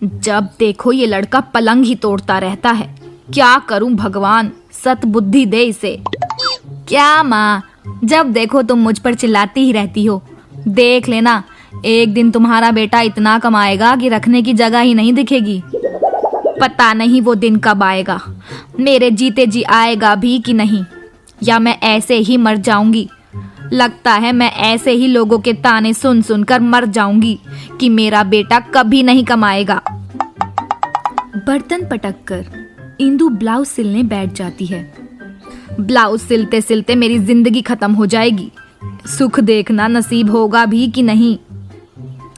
जब देखो ये लड़का पलंग ही तोड़ता रहता है। क्या करूं भगवान, सत बुद्धि दे इसे। क्या माँ, जब देखो तुम मुझ पर चिल्लाती ही रहती हो। देख लेना, एक दिन तुम्हारा बेटा इतना कमाएगा कि रखने की जगह ही नहीं दिखेगी। पता नहीं वो दिन कब आएगा, मेरे जीते जी आएगा भी कि नहीं, या मैं ऐसे ही मर जाऊंगी। लगता है मैं ऐसे ही लोगों के ताने सुन सुन कर मर जाऊंगी कि मेरा बेटा कभी नहीं कमाएगा। बर्तन पटक कर इंदु ब्लाउज सिलने बैठ जाती है। ब्लाउज सिलते सिलते मेरी जिंदगी खत्म हो जाएगी, सुख देखना नसीब होगा भी कि नहीं।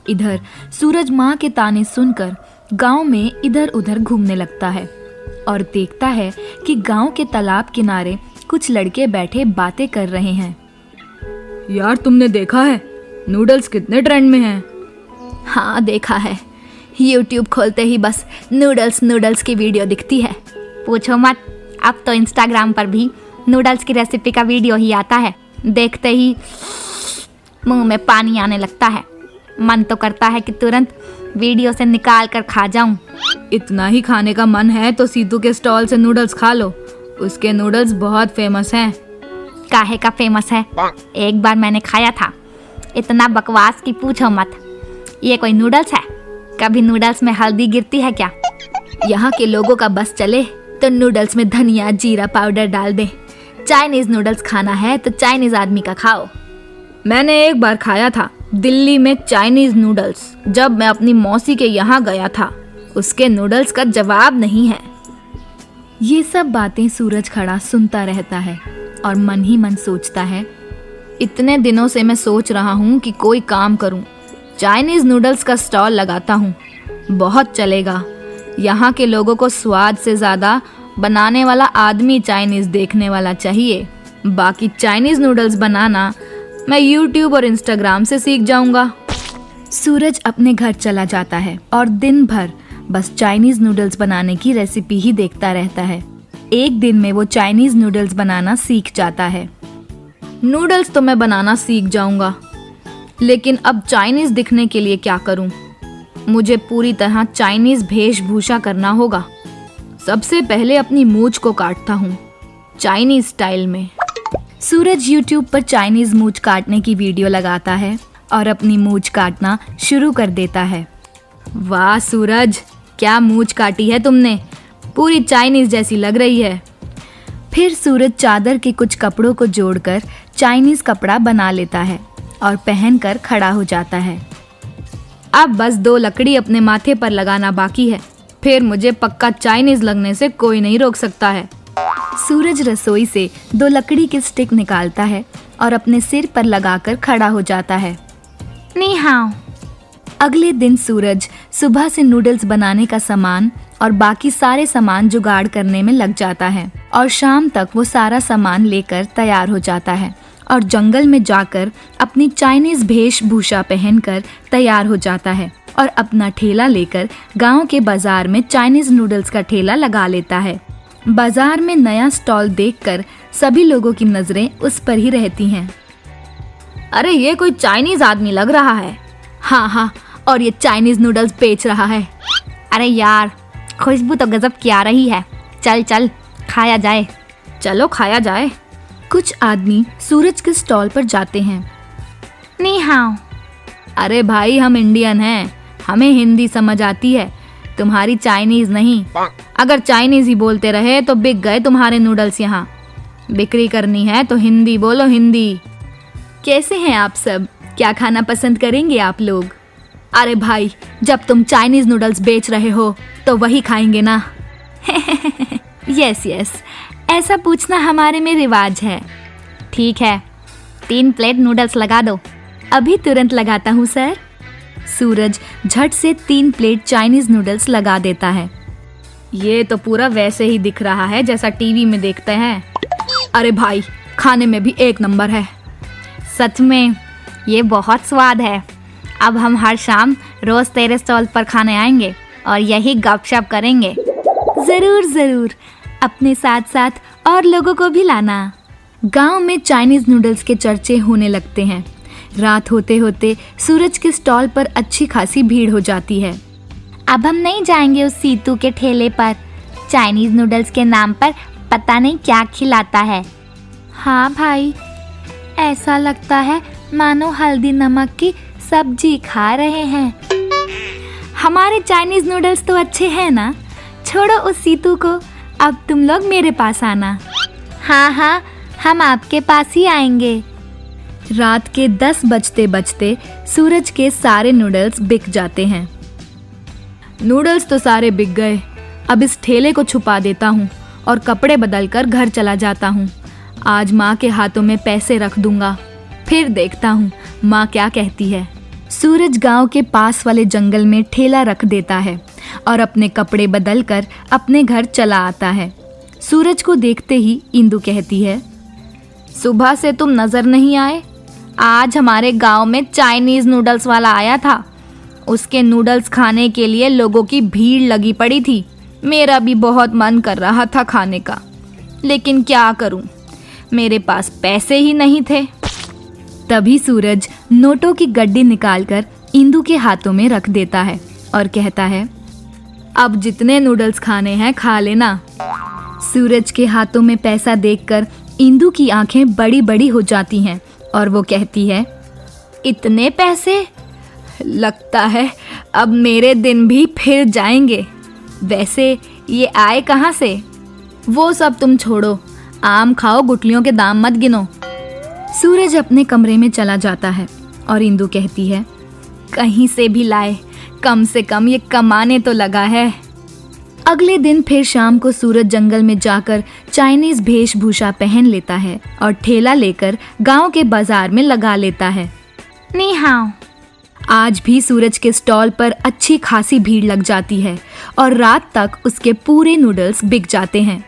इधर सूरज माँ के ताने सुनकर गांव में इधर उधर घूमने लगता है और देखता है कि गांव के तालाब किनारे कुछ लड़के बैठे बातें कर रहे हैं। यार तुमने देखा है नूडल्स कितने ट्रेंड में हैं? हाँ देखा है, YouTube खोलते ही बस नूडल्स नूडल्स की वीडियो दिखती है। पूछो मत, अब तो Instagram पर भी नूडल्स की रेसिपी का वीडियो ही आता है। देखते ही मुंह में पानी आने लगता है। मन तो करता है कि तुरंत वीडियो से निकाल कर खा जाऊं। इतना ही खाने का मन है तो सीतू के स्टॉल से नूडल्स खा लो, उसके नूडल्स बहुत फेमस हैं। काहे का फेमस है? एक बार मैंने खाया था, इतना बकवास की पूछो मत। ये कोई नूडल्स है? कभी नूडल्स में हल्दी गिरती है क्या? यहाँ के लोगों का बस चले तो नूडल्स में धनिया जीरा पाउडर डाल दे। चाइनीज नूडल्स खाना है तो चाइनीज आदमी का खाओ। मैंने एक बार खाया था दिल्ली में चाइनीज नूडल्स, जब मैं अपनी मौसी के यहाँ गया था। उसके नूडल्स का जवाब नहीं है। ये सब बातें सूरज खड़ा सुनता रहता है और मन ही मन सोचता है, इतने दिनों से मैं सोच रहा हूँ कि कोई काम करूँ, चाइनीज नूडल्स का स्टॉल लगाता हूँ, बहुत चलेगा। यहाँ के लोगों को स्वाद से ज़्यादा बनाने वाला आदमी चाइनीज देखने वाला चाहिए। बाकी चाइनीज नूडल्स बनाना मैं YouTube और Instagram से सीख जाऊंगा। सूरज अपने घर चला जाता है और दिन भर बस चाइनीज नूडल्स बनाने की रेसिपी ही देखता रहता है। एक दिन में वो चाइनीज नूडल्स बनाना सीख जाता है। नूडल्स तो मैं बनाना सीख जाऊंगा, लेकिन अब चाइनीज दिखने के लिए क्या करूं? मुझे पूरी तरह चाइनीज वेशभूषा करना होगा। सबसे पहले अपनी मूंछ को काटता हूँ चाइनीज स्टाइल में। सूरज YouTube पर चाइनीज मूंछ काटने की वीडियो लगाता है और अपनी मूंछ काटना शुरू कर देता है। वाह सूरज, क्या मूंछ काटी है तुमने, पूरी चाइनीज जैसी लग रही है। फिर सूरज चादर के कुछ कपड़ों को जोड़कर चाइनीज कपड़ा बना लेता है और पहनकर खड़ा हो जाता है। अब बस 2 लकड़ी अपने माथे पर लगाना बाकी है, फिर मुझे पक्का चाइनीज लगने से कोई नहीं रोक सकता है। सूरज रसोई से 2 लकड़ी के स्टिक निकालता है और अपने सिर पर लगाकर खड़ा हो जाता है। नी हाओ। अगले दिन सूरज सुबह से नूडल्स बनाने का सामान और बाकी सारे सामान जुगाड़ करने में लग जाता है और शाम तक वो सारा सामान लेकर तैयार हो जाता है और जंगल में जाकर अपनी चाइनीज वेशभूषा पहनकर तैयार हो जाता है और अपना ठेला लेकर गांव के बाजार में चाइनीज नूडल्स का ठेला लगा लेता है। बाजार में नया स्टॉल देखकर सभी लोगों की नजरें उस पर ही रहती हैं। अरे ये कोई चाइनीज आदमी लग रहा है। हाँ, और ये चाइनीज नूडल्स बेच रहा है। अरे यार, खुशबू तो गजब की आ रही है। चल चल खाया जाए। चलो खाया जाए। कुछ आदमी सूरज के स्टॉल पर जाते हैं। नी हाओ। अरे भाई, हम इंडियन हैं, हमें हिंदी समझ आती है, तुम्हारी चाइनीज नहीं। अगर चाइनीज ही बोलते रहे तो बिक गए तुम्हारे नूडल्स। यहाँ बिक्री करनी है तो हिंदी बोलो, हिंदी। कैसे हैं आप सब? क्या खाना पसंद करेंगे आप लोग? अरे भाई, जब तुम चाइनीज नूडल्स बेच रहे हो तो वही खाएंगे ना। यस, ऐसा पूछना हमारे में रिवाज है। ठीक है, 3 प्लेट नूडल्स लगा दो। अभी तुरंत लगाता हूँ सर। सूरज झट से 3 प्लेट चाइनीज नूडल्स लगा देता है। ये तो पूरा वैसे ही दिख रहा है जैसा टीवी में देखते हैं। अरे भाई, खाने में भी एक नंबर है। सच में ये बहुत स्वाद है। अब हम हर शाम रोज तेरे स्टॉल पर खाने आएंगे और यही गपशप करेंगे। जरूर, अपने साथ साथ और लोगों को भी लाना। गांव में चाइनीज नूडल्स के चर्चे होने लगते हैं। रात होते होते सूरज के स्टॉल पर अच्छी खासी भीड़ हो जाती है। अब हम नहीं जाएंगे उस सीतू के ठेले पर। चाइनीज नूडल्स के नाम पर पता नहीं क्या खिलाता है। हाँ भाई, ऐसा लगता है मानो हल्दी नमक की सब्जी खा रहे हैं। हमारे चाइनीज नूडल्स तो अच्छे हैं ना, छोड़ो उस सीतू को, अब तुम लोग मेरे पास आना। हाँ हाँ, हम आपके पास ही आएंगे। रात के 10 बजते बजते सूरज के सारे नूडल्स बिक जाते हैं। नूडल्स तो सारे बिक गए, अब इस ठेले को छुपा देता हूँ और कपड़े बदलकर घर चला जाता हूँ। आज माँ के हाथों में पैसे रख दूंगा, फिर देखता हूँ माँ क्या कहती है। सूरज गांव के पास वाले जंगल में ठेला रख देता है और अपने कपड़े बदलकर अपने घर चला आता है। सूरज को देखते ही इंदु कहती है, सुबह से तुम नजर नहीं आए। आज हमारे गांव में चाइनीज नूडल्स वाला आया था। उसके नूडल्स खाने के लिए लोगों की भीड़ लगी पड़ी थी। मेरा भी बहुत मन कर रहा था खाने का, लेकिन क्या करूं, मेरे पास पैसे ही नहीं थे। तभी सूरज नोटों की गड्डी निकालकर इंदु के हाथों में रख देता है और कहता है, अब जितने नूडल्स खाने हैं खा लेना। सूरज के हाथों में पैसा देखकर इंदु की आंखें बड़ी बड़ी हो जाती हैं और वो कहती है, इतने पैसे? लगता है अब मेरे दिन भी फिर जाएंगे। वैसे ये आए कहाँ से? वो सब तुम छोड़ो, आम खाओ, गुठलियों के दाम मत गिनो। सूरज अपने कमरे में चला जाता है और इंदु कहती है, कहीं से भी लाए, कम से कम ये कमाने तो लगा है। अगले दिन फिर शाम को सूरज जंगल में जाकर चाइनीज वेशभूषा पहन लेता है और ठेला लेकर गांव के बाजार में लगा लेता है। नी हाओ। आज भी सूरज के स्टॉल पर अच्छी खासी भीड़ लग जाती है और रात तक उसके पूरे नूडल्स बिक जाते हैं।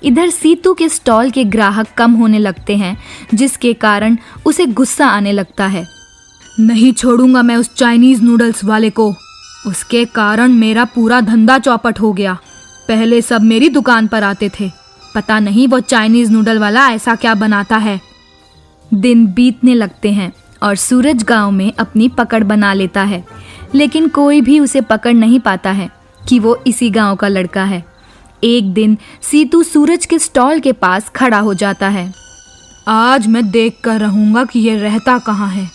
इधर सीतू के स्टॉल के ग्राहक कम होने लगते हैं, जिसके कारण उसे गुस्सा आने लगता है। नहीं छोड़ूंगा मैं उस चाइनीज नूडल्स वाले को, उसके कारण मेरा पूरा धंधा चौपट हो गया। पहले सब मेरी दुकान पर आते थे, पता नहीं वो चाइनीज नूडल वाला ऐसा क्या बनाता है। दिन बीतने लगते हैं और सूरज गांव में अपनी पकड़ बना लेता है, लेकिन कोई भी उसे पकड़ नहीं पाता है कि वो इसी गांव का लड़का है। एक दिन सीतू सूरज के स्टॉल के पास खड़ा हो जाता है। आज मैं देख कर रहूंगा कि ये रहता कहाँ है,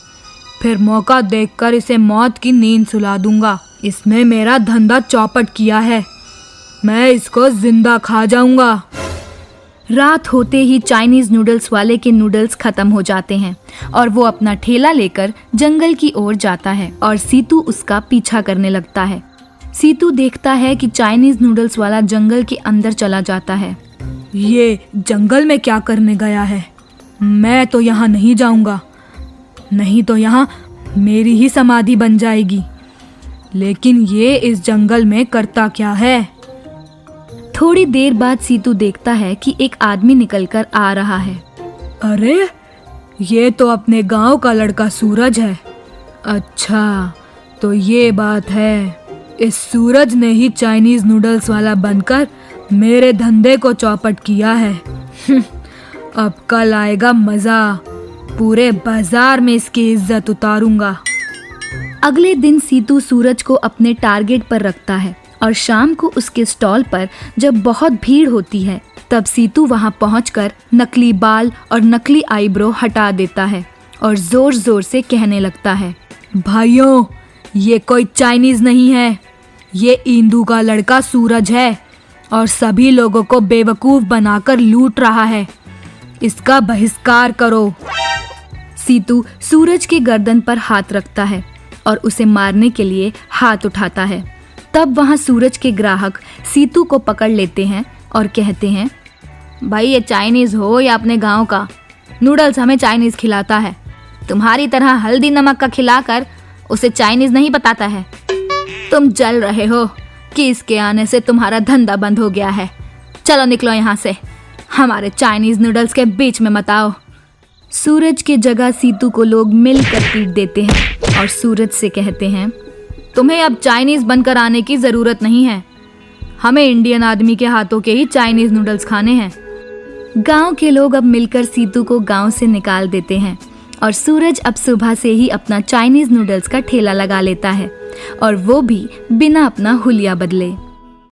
फिर मौका देखकर इसे मौत की नींद सुला दूंगा। इसने मेरा धंधा चौपट किया है, मैं इसको जिंदा खा जाऊंगा। रात होते ही चाइनीज नूडल्स वाले के नूडल्स खत्म हो जाते हैं और वो अपना ठेला लेकर जंगल की ओर जाता है और सीतू उसका पीछा करने लगता है। सीतू देखता है कि चाइनीज नूडल्स वाला जंगल के अंदर चला जाता है। ये जंगल में क्या करने गया है? मैं तो यहाँ नहीं जाऊंगा, नहीं तो यहाँ मेरी ही समाधि बन जाएगी। लेकिन ये इस जंगल में करता क्या है? थोड़ी देर बाद सीतू देखता है कि एक आदमी निकलकर आ रहा है। अरे, ये तो अपने गांव का लड़का सूरज है। अच्छा, तो ये बात है, इस सूरज ने ही चाइनीज नूडल्स वाला बनकर मेरे धंधे को चौपट किया है। अब कल आएगा मजा, पूरे बाजार में इसकी इज्जत उतारूंगा। अगले दिन सीतू सूरज को अपने टारगेट पर रखता है और शाम को उसके स्टॉल पर जब बहुत भीड़ होती है, तब सीतू वहां पहुंचकर नकली बाल और नकली आईब्रो हटा देता है और जोर जोर से कहने लगता है, भाइयों, ये कोई चाइनीज नहीं है, ये इंदु का लड़का सूरज है और सभी लोगों को बेवकूफ बनाकर लूट रहा है। इसका बहिष्कार करो। सीतू सूरज के गर्दन पर हाथ रखता है और उसे मारने के लिए हाथ उठाता है। तब वहां सूरज के ग्राहक सीतू को पकड़ लेते हैं और कहते हैं, भाई ये चाइनीज हो या अपने गांव का, नूडल्स हमें चाइनीज खिलाता है, तुम्हारी तरह हल्दी नमक का खिलाकर उसे चाइनीज नहीं बताता है। तुम जल रहे हो कि इसके आने से तुम्हारा धंधा बंद हो गया है। चलो निकलो यहाँ से, हमारे चाइनीज नूडल्स के बीच में मत आओ। सूरज के जगह सीतू को लोग मिलकर पीट देते हैं और सूरज से कहते हैं, तुम्हें अब चाइनीज बनकर आने की जरूरत नहीं है, हमें इंडियन आदमी के हाथों के ही चाइनीज नूडल्स खाने हैं। गांव के लोग अब मिलकर सीतू को गांव से निकाल देते हैं और सूरज अब सुबह से ही अपना चाइनीज नूडल्स का ठेला लगा लेता है और वो भी बिना अपना हुलिया बदले।